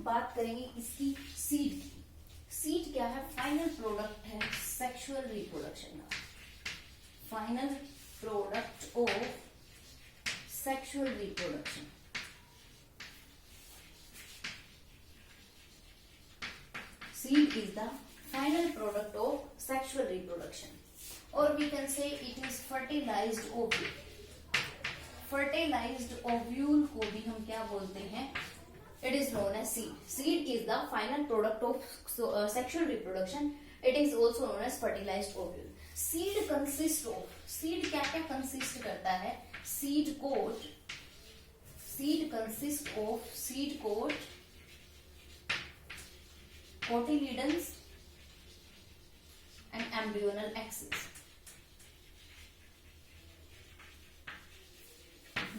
बात करेंगे इसकी सीड की। सीड क्या है? फाइनल प्रोडक्ट है सेक्सुअल रिप्रोडक्शन का, final product of sexual reproduction. Seed is the final product of sexual reproduction, or we can say it is fertilized ovule. Fertilized ovule को भी हम क्या बोलते हैं? It is known as seed. Seed is the final product of sexual reproduction. It is also known as fertilized ovule. Seed consists of, seed क्या क्या consist करता है? Seed coat. Seed consists of seed coat, cotyledons and embryonal axis.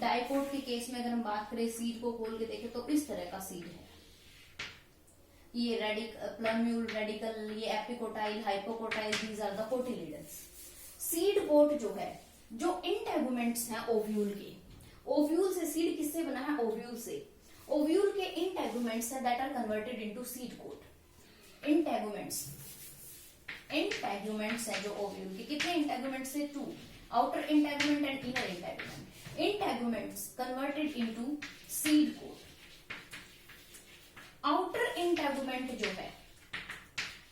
Dicot के case में अगर हम बात करें, सीड को खोल के देखें तो इस तरह का सीड है। ये प्लम्यूल, रेडिकल, ये epicotyl, hypocotyl, these are the cotyledons. Seed coat जो है, जो इंटेगुमेंट्स हैं ओव्यूल के, ओव्यूल से सीड किससे बना है? ओव्यूल से। ओव्यूल के इंटेगुमेंट्स हैं that are converted into seed coat. Integuments है जो ओव्यूल के, कितने इंटेगुमेंट्स है? 2, outer integument and inner integument. Integuments converted into seed coat. Outer integument जो है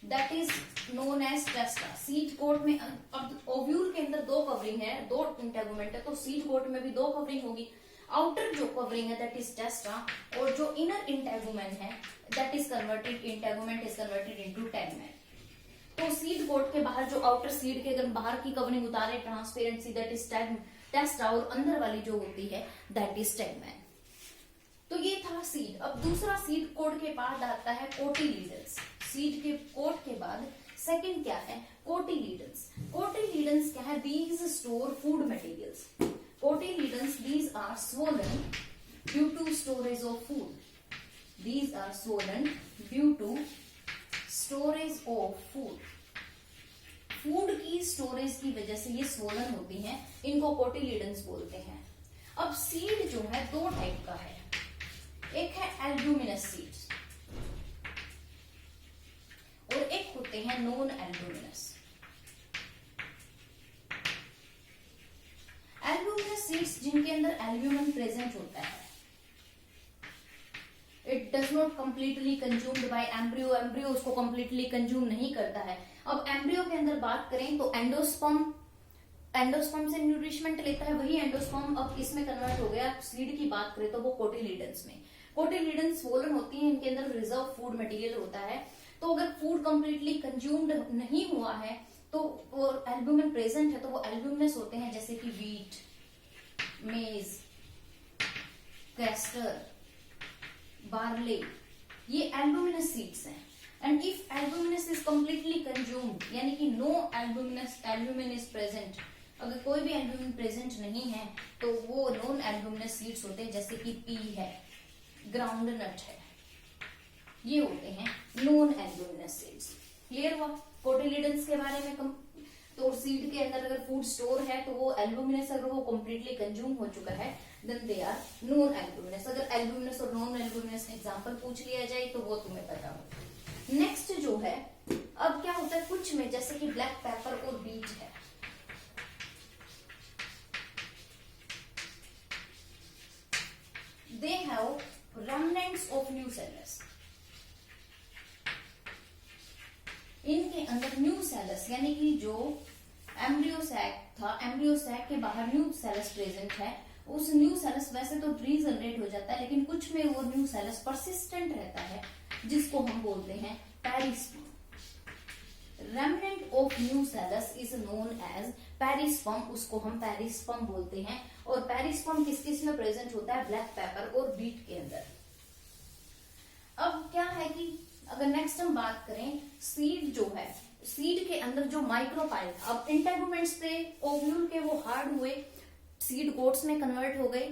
that is known as testa. Seed coat में अब ओव्यूल के अंदर 2 कवरिंग है, 2 इंटेगुमेंट है, तो सीड कोट में भी 2 कवरिंग होगी। आउटर जो कवरिंग है दैट इज टेस्टा, और जो इनर इंटेगुमेंट है that is converted, integument is converted into tegmen. तो सीड कोट के बाहर जो आउटर सीड के अगर बाहर की कवरिंग उतारे, ट्रांसपेरेंसी दैट इज टेस्टा, और अंदर वाली जो होती है दैट इज टेगमेन। तो ये था सीड। अब दूसरा सीड कोट के बाद आता है कोटिलीडन्स। सीड के कोट के बाद सेकंड क्या है? कोटिलीडन्स। कोटिलीडन्स क्या है? These store food materials. Cotyledons, these are swollen due to storage of food. These are swollen due to storage of food. Food की स्टोरेज की वजह से ये स्वोलन होती हैं, इनको कोटिलीडन्स बोलते हैं। अब सीड जो है 2 टाइप का है, एक है एल्ब्यूमिनस सीड्स और एक होते हैं नॉन एल्ब्यूमिनस। एल्ब्यूमिनस सीड्स जिनके अंदर एल्ब्यूमिन प्रेजेंट होता है, it does not completely consumed by embryo. Embryo उसको कंप्लीटली कंज्यूम नहीं करता है। अब एम्ब्रियो के अंदर बात करें तो एंडोस्पर्म से न्यूट्रिशमेंट लेता है, वही एंडोस्पर्म अब इसमें कन्वर्ट हो गया। सीड की बात करें तो वो कोटिलीडन्स में। कोटिलीडन्स स्वोलन होती है, इनके अंदर रिजर्व फूड मटेरियल होता है। तो अगर फूड कंप्लीटली कंज्यूम्ड नहीं हुआ है तो वो एल्ब्यूमिन प्रेजेंट है, तो वो एल्ब्यूमिनस होते हैं, जैसे कि वीट, मेज, कैस्टर, बार्ले, ये एल्ब्यूमिनस सीड्स हैं। And if albuminous is completely consumed, यानी कि नो एल्ब्यूमिन इज प्रेजेंट, अगर कोई भी एल्ब्यूमिन प्रेजेंट नहीं है तो वो नॉन एल्ब्यूमिनस सीड्स होते हैं, जैसे कि पी है, ग्राउंडनट है, ये होते हैं नॉन एल्ब्यूमिनस सीड्स। क्लियर हुआ कोटिलीडन्स के बारे में? तो सीड के अंदर अगर फूड स्टोर है तो वो एल्ब्यूमिनस, अगर वो कंप्लीटली कंज्यूम हो चुका है then they are non albuminous. अगर एल्ब्यूमिनस और नॉन एल्ब्यूमिनस एग्जांपल पूछ लिया जाए तो वो तुम्हें पता हो। नेक्स्ट जो है, अब क्या होता है कुछ में, जैसे कि ब्लैक पेपर और बीट है, they have remnants of new cells. इनके अंदर न्यू सेलस, यानी कि जो एम्ब्रियो सैक था, एम्ब्रियो सैक के बाहर न्यू सेलस प्रेजेंट है। उस न्यू सेलस वैसे तो रीजनरेट हो जाता है, लेकिन कुछ में वो न्यू सेलस परसिस्टेंट रहता है, जिसको हम बोलते हैं perisperm. Remnant of nucellus is known as perisperm, उसको हम पेरिस्पर्म बोलते हैं। और पेरिस्पर्म किस किस में प्रेजेंट होता है? ब्लैक पेपर और बीट के अंदर। अब क्या है कि अगर नेक्स्ट हम बात करें, सीड जो है, सीड के अंदर जो माइक्रोपाइल, अब इंटेगुमेंट्स थे ओव्यूल के, वो हार्ड हुए, सीड कोट्स में कन्वर्ट हो गए।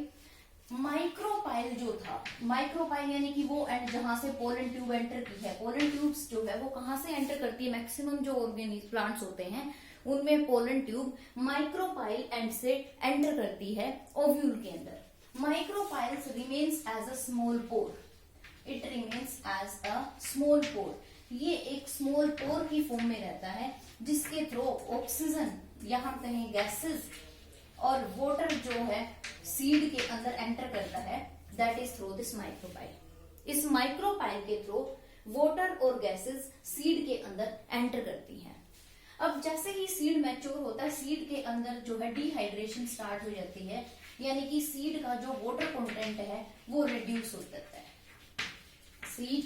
माइक्रोपाइल जो था, माइक्रोपाइल यानी कि वो एंड जहां से पोलन ट्यूब एंटर की है, पोलन ट्यूब्स जो है वो कहां से एंटर करती है? मैक्सिमम जो ऑर्गेनिक प्लांट्स होते हैं उनमें पोलन ट्यूब माइक्रोपाइल एंड से एंटर करती है ओव्यूल के अंदर। Micropyles remains as a small pore. It remains as a small pore. ये एक स्मॉल पोर की फॉर्म में रहता है जिसके थ्रू ऑक्सीजन या हम कहें गैसेस और वाटर जो है सीड के अंदर एंटर करता है, that is through this micropyle. इस माइक्रोपाइल के थ्रू वाटर और गैसेस सीड के अंदर एंटर करती हैं। अब जैसे ही सीड मैच्योर होता है, सीड के अंदर जो है डिहाइड्रेशन स्टार्ट हो जाती है, यानी कि सीड का जो वाटर कंटेंट है वो रिड्यूस हो जाता है। सीड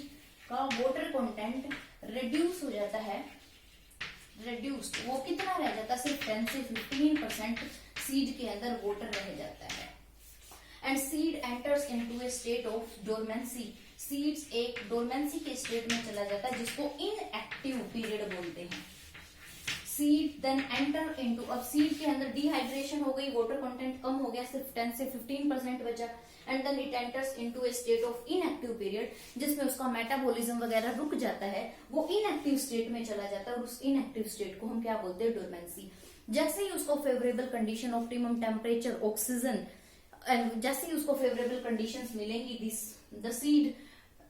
का वाटर कंटेंट रिड्यूस हो जाता है। रिड्यूस्ड वो कितना रह जाता है? सिर्फ 10 से 15% सीड के अंदर वाटर रह जाता है। And seed enters into a state of dormancy. Seeds एक डोरमेंसी के स्टेट में चला जाता है जिसको इनएक्टिव पीरियड बोलते हैं। सीड देन एंटर इनटू, अब सीड के अंदर डिहाइड्रेशन हो गई, वाटर कंटेंट कम हो गया, सिर्फ 10 से 15% बचा, and then it enters into a state of inactive period जिसमें उसका मेटाबॉलिज्म वगैरह रुक जाता है, वो इनएक्टिव स्टेट में चला जाता है और उस इनएक्टिव स्टेट को हम क्या बोलते हैं? डोरमेंसी। जैसे ही उसको favourable condition, optimum temperature, oxygen, जैसे ही उसको फेवरेबल कंडीशंस मिलेंगी, the seed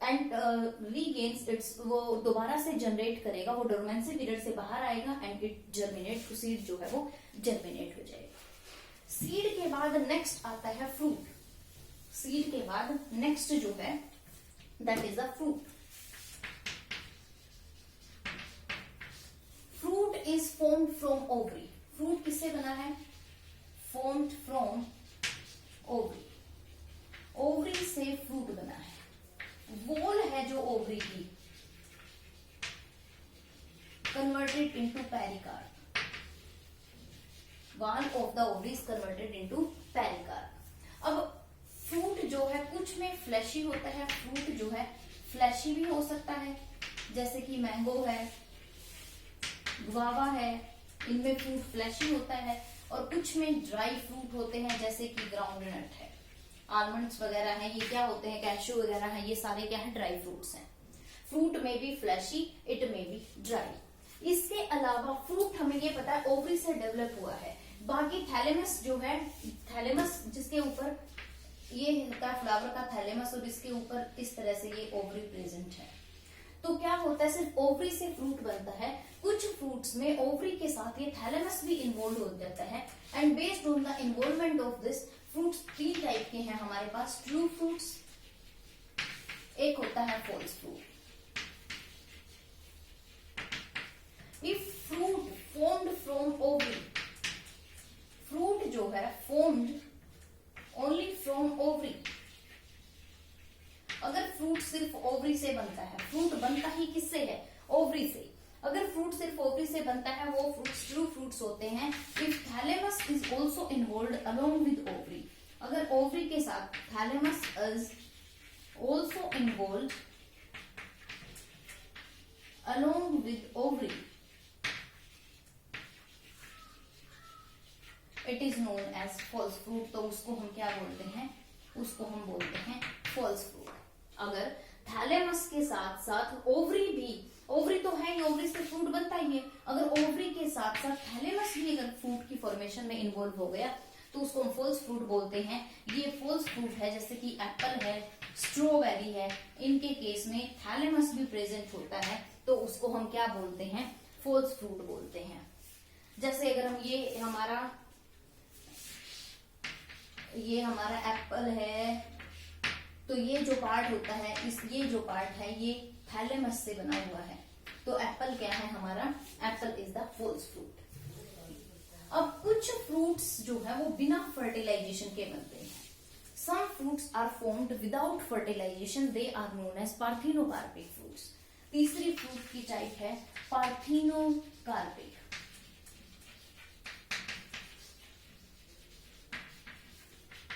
and regains it's, वो दोबारा से जनरेट करेगा, वो डोरमेंसी पीरियड से बाहर आएगा एंड इट जर्मिनेट, सीड जो है वो जर्मिनेट हो जाएगा। सीड के बाद नेक्स्ट आता है फ्रूट। सीड के बाद नेक्स्ट जो है that is a fruit. Fruit is formed from ovary. Fruit किससे बना है? Formed from ovary. ओवरी से फ्रूट बना है। वॉल है जो ओवरी की, converted into pericarp. Wall of the ovary is converted into pericarp. अब फ्रूट जो है कुछ में फ्लैशी होता है, फ्रूट जो है फ्लैशी भी हो सकता है, जैसे कि मैंगो है, गुआवा है, इनमें फ्रूट फ्लैशी होता है, और कुछ में ड्राई फ्रूट होते हैं जैसे कि ग्राउंडनट है, आलमंड्स वगैरह हैं, ये क्या होते हैं? कैशू वगैरह हैं, ये सारे क्या है? ड्राई फ्रूट्स हैं। फ्रूट में भी फ्लैशी, इट में भी ड्राई। इसके अलावा फ्रूट हमें ये पता है ओवरी से डेवलप हुआ है। बाकी थैलेमस जो है, थैलेमस जिसके ऊपर ये होता है फ्लावर का थैलेमस, और इसके ऊपर इस तरह से ये ओवरी प्रेजेंट है। तो क्या होता है? सिर्फ ओवरी से फ्रूट बनता है। कुछ फ्रूट्स में ओवरी के साथ ये थैलेमस भी इन्वॉल्व हो जाता है, and based on the involvement of this, fruits 3 type के हैं हमारे पास। ट्रू फ्रूट्स, एक होता है false fruit. If fruit formed from ovary, fruit जो है फॉर्म्ड ओनली फ्रॉम ओवरी, अगर फ्रूट सिर्फ ओवरी से बनता है, फ्रूट बनता ही किससे है? ओवरी से। अगर फ्रूट सिर्फ ओवरी से बनता है, वो फ्रूट्स ट्रू फ्रूट्स होते हैं। If thalamus is also involved along with ovary, अगर ओवरी के साथ thalamus is also involved along with ovary, it is known as false fruit. तो उसको हम क्या बोलते हैं? उसको हम बोलते हैं फॉल्स फ्रूट। अगर थैलेमस के साथ साथ ओवरी भी, ओवरी तो है ही, ओवरी से फ्रूट बनता ही है, अगर ओवरी के साथ साथ थैलेमस भी अगर फ्रूट की फॉर्मेशन में इन्वॉल्व हो गया तो उसको हम फॉल्स फ्रूट बोलते हैं। ये फॉल्स फ्रूट है, जैसे कि एप्पल है, स्ट्रॉबेरी है, इनके केस में थैलेमस भी प्रेजेंट होता है, तो उसको हम क्या बोलते हैं? फॉल्स फ्रूट बोलते हैं। जैसे अगर हम ये हमारा एप्पल है, तो ये जो पार्ट होता है, ये जो पार्ट है ये थैलेमस से बना हुआ है, तो एप्पल क्या है हमारा? Apple is the false fruit. अब कुछ फ्रूट्स जो है वो बिना फर्टिलाइजेशन के बनते हैं। Some fruits are formed without fertilisation, they are known as parthenocarpic fruits. तीसरी फ्रूट की टाइप है पार्थिनोकार्पिक।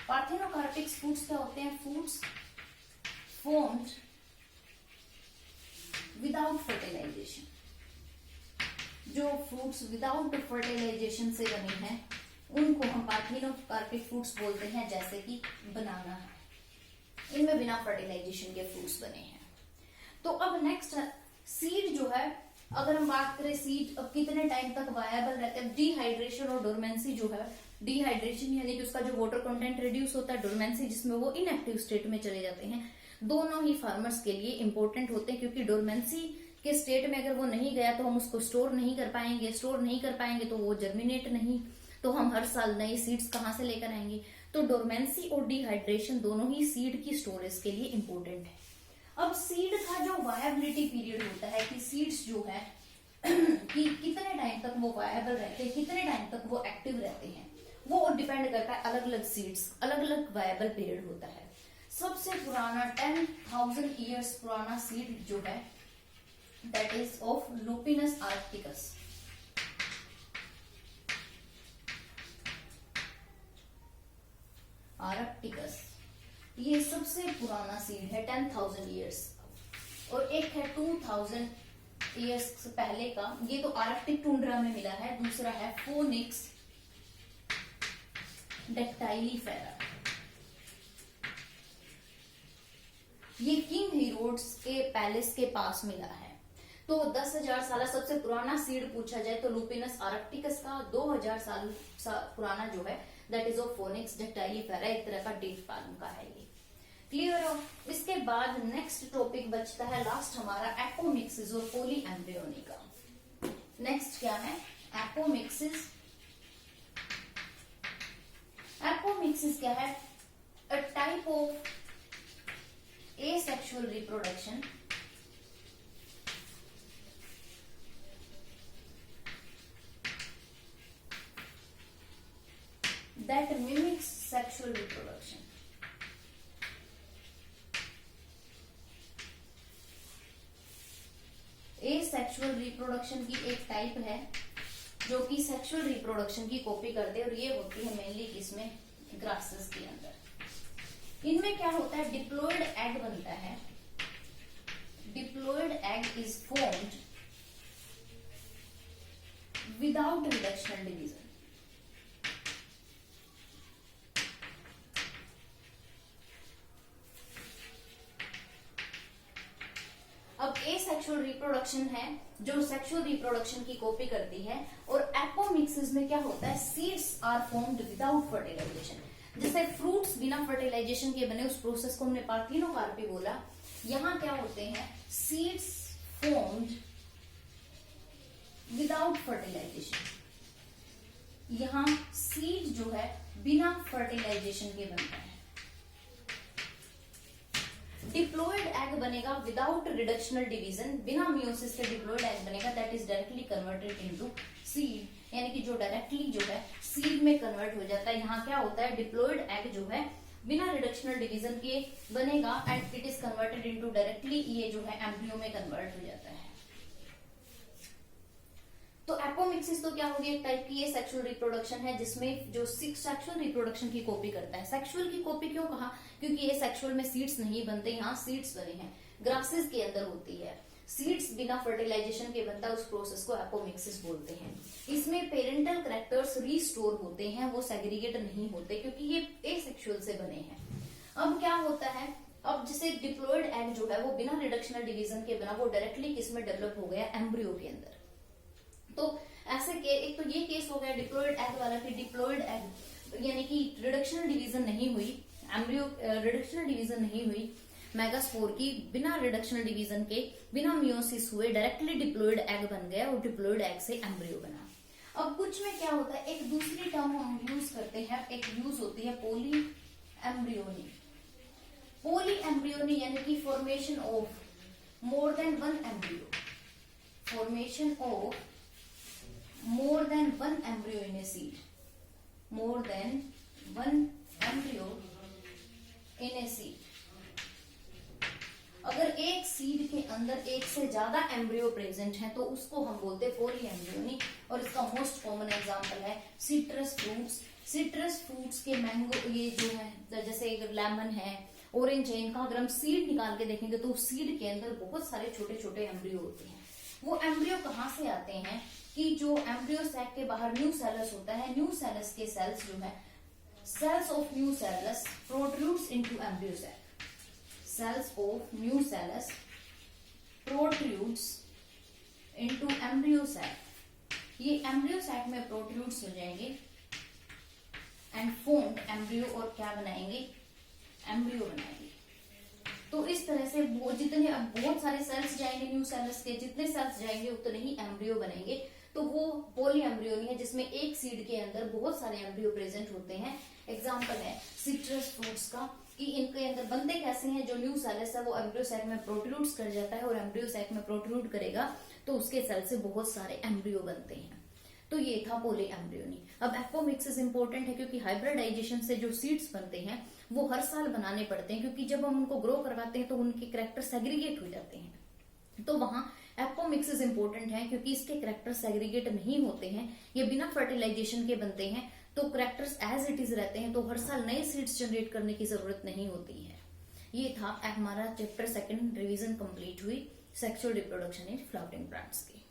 पार्थिनोकार्पिक फ्रूट्स क्या होते हैं? Fruits formed without fertilisation. जो फ्रूट्स विदाउट फर्टिलाइजेशन से बने हैं उनको हम पार्थिनोकार्पिक फ्रूट्स बोलते हैं, जैसे कि बनाना है, इनमें बिना फर्टिलाइजेशन के फ्रूट्स बने हैं। तो अब नेक्स्ट सीड जो है, अगर हम बात करें सीड अब कितने टाइम तक वायबल रहते हैं? डिहाइड्रेशन और डोरमेंसी जो है, डिहाइड्रेशन यानी कि उसका जो वाटर कंटेंट रिड्यूस होता है, डोरमेंसी जिसमें वो इनएक्टिव स्टेट में चले जाते हैं। दोनों ही फार्मर्स के लिए इंपॉर्टेंट होते हैं, क्योंकि डोरमेंसी के स्टेट में अगर वो नहीं गया तो हम उसको स्टोर नहीं कर पाएंगे तो वो जर्मिनेट नहीं, तो हम हर साल नए सीड्स कहाँ से लेकर आएंगे। तो डोरमेंसी और डिहाइड्रेशन दोनों ही सीड की स्टोरेज के लिए इंपॉर्टेंट है। अब सीड का जो वायबिलिटी पीरियड होता है कि सीड्स जो है कि कितने टाइम तक वो वायबल रहते हैं, कितने टाइम तक वो एक्टिव रहते हैं, वो डिपेंड करता है, अलग अलग सीड्स अलग अलग वायबल पीरियड होता है। सबसे पुराना 10,000 ईयर्स पुराना सीड जो है दैट इज ऑफ लुपिनस आर्क्टिकस। आर्क्टिकस ये सबसे पुराना सीड है 10,000 ईयर्स, और एक है 2,000 ईयर्स पहले का, ये तो आर्कटिक टुंड्रा में मिला है। दूसरा है फोनिक्स डेक्टाइलीफेरा, ये किंग हेरोड्स के पैलेस के पास मिला है। तो 10,000 साल सबसे पुराना सीड पूछा जाए तो लुपिनस आर्क्टिकस का, 2,000 साल पुराना जो है दैट इज ऑफ फोनिक्स डेक्टाइलीफेरा, एक तरह का डेट पाल्म का है ये। क्लियर हो। इसके बाद नेक्स्ट टॉपिक बचता है लास्ट हमारा एपोमिक्सिस और पोली एम्ब्रियोनी का। नेक्स्ट क्या है? एपोमिक्सिस। एपोमिक्सिस क्या है? A type of asexual reproduction that mimics sexual reproduction। asexual reproduction की एक टाइप है जो कि सेक्सुअल रिप्रोडक्शन की कॉपी करते हैं, और ये होती है मेनली किसमें? ग्रासेस के अंदर। इनमें क्या होता है? डिप्लॉयड एग बनता है। Diploid egg is formed without reductional division. अब एसेक्सुअल रिप्रोडक्शन है जो सेक्सुअल रिप्रोडक्शन की कॉपी करती है, और एपोमिक्सिस में क्या होता है? Seeds are formed without fertilisation. जैसे फ्रूट्स बिना फर्टिलाइजेशन के बने, उस प्रोसेस को हमने पार्थिनोकार्पी बोला। यहाँ क्या होते हैं? Seeds formed without fertilisation. यहाँ सीड जो है बिना फर्टिलाइजेशन के बनता है। डिप्लॉयड एग बनेगा विदाउट रिडक्शनल डिवीजन, बिना मियोसिस के डिप्लॉयड एग बनेगा that is directly converted into seed, यानी कि जो डायरेक्टली जो है सीड में कन्वर्ट हो जाता है। यहाँ क्या होता है? डिप्लॉयड एग जो है बिना रिडक्शनल डिवीजन के बनेगा and it is converted into directly, ये जो है एम्ब्रियो में कन्वर्ट हो जाता है। तो एपोमिक्सिस तो क्या होगी? एक टाइप की ये सेक्सुअल रिप्रोडक्शन है जिसमें जो सेक्सुअल रिप्रोडक्शन की कॉपी करता है। सेक्सुअल की कॉपी क्यों कहा? क्योंकि ये सेक्सुअल में सीड्स नहीं बनते, यहाँ सीड्स बने हैं, ग्रासेस के अंदर होती है। सीड्स बिना फर्टिलाइजेशन के बनता है, उस प्रोसेस को एपोमिक्सिस बोलते हैं। इसमें पेरेंटल कैरेक्टर्स रीस्टोर होते हैं, वो सेग्रीगेट नहीं होते क्योंकि ये एसेक्सुअल से बने हैं। अब क्या होता है? अब जैसे डिप्लॉयड एग जो है वो बिना रिडक्शनल डिवीजन के बना, वो डायरेक्टली किसमें डेवलप हो गया? एम्ब्रियो के अंदर। तो ऐसे के एक तो ये केस हो गया डिप्लॉयड एग वाला कि डिप्लॉयड एग यानी कि रिडक्शनल डिवीजन नहीं हुई, एम्ब्रियो रिडक्शनल डिवीजन नहीं हुई मेगास्पोर की, बिना रिडक्शनल डिवीजन के, बिना मियोसिस हुए डायरेक्टली डिप्लॉयड एग बन गया और डिप्लॉयड एग से एम्ब्रियो बना। अब कुछ में क्या होता है? एक दूसरी टर्म हम यूज करते हैं, एक यूज होती है पोली एम्ब्रियोनी। पोली एम्ब्रियोनी यानी कि formation of more than one embryo, formation of more than one embryo in a seed, more than one embryo in a seed। अगर एक सीड के अंदर एक से ज्यादा एम्ब्रियो प्रेजेंट है तो उसको हम बोलते हैं पोली एम्ब्रियोनी, और इसका मोस्ट कॉमन एग्जांपल है सिट्रस फ्रूट्स। सिट्रस फ्रूट्स के मैंगो, ये जो है जैसे लेमन है, ऑरेंज है, इनका अगर हम सीड निकाल के देखेंगे तो सीड के अंदर बहुत सारे छोटे छोटे एम्ब्रियो होते हैं। वो एम्ब्रियो कहाँ से आते हैं? कि जो एम्ब्रियो सैक के बाहर न्यू सेलस होता है, न्यू सेलस के सेल्स जो है, cells of nucellus protrudes into embryo sac. Cells of nucellus protrudes into embryo sac. ये एम्ब्रियो सैक में प्रोट्रूड्स हो जाएंगे एंड फॉर्म्ड एम्ब्रियो, और क्या बनाएंगे? एम्ब्रियो बनाएंगे। तो इस तरह से वो जितने अब बहुत सारे सेल्स जाएंगे न्यू सेल्स के, जितने सेल्स जाएंगे उतने ही एम्ब्रियो बनेंगे। तो वो पोली एम्ब्रियोनी है जिसमें एक सीड के अंदर बहुत सारे एम्ब्रियो प्रेजेंट होते हैं। एग्जाम्पल है सिट्रस फ्रूट्स का कि इनके अंदर बनते कैसे हैं, जो न्यू सेल्स है वो एम्ब्रियो सैक में प्रोट्रूड कर जाता है और एम्ब्रियो सैक में प्रोट्रूड करेगा तो उसके सेल से बहुत सारे एम्ब्रियो बनते हैं। तो ये था पोली एम्ब्रियोनी। अब एपोमिक्सिस इंपॉर्टेंट है क्योंकि हाइब्रिडाइजेशन से जो सीड्स बनते हैं वो हर साल बनाने पड़ते हैं, क्योंकि जब हम उनको ग्रो करवाते हैं तो उनके कैरेक्टर सेग्रीगेट हो जाते हैं। तो वहां एपोमिक्सिस इंपॉर्टेंट है क्योंकि इसके कैरेक्टर सेग्रीगेट नहीं होते हैं, ये बिना फर्टिलाइजेशन के बनते हैं, तो कैरेक्टर्स एज इट इज रहते हैं, तो हर साल नए सीड्स जनरेट करने की जरूरत नहीं होती है। ये था हमारा चैप्टर 2 रिवीजन कंप्लीट हुई sexual reproduction in flowering plants की।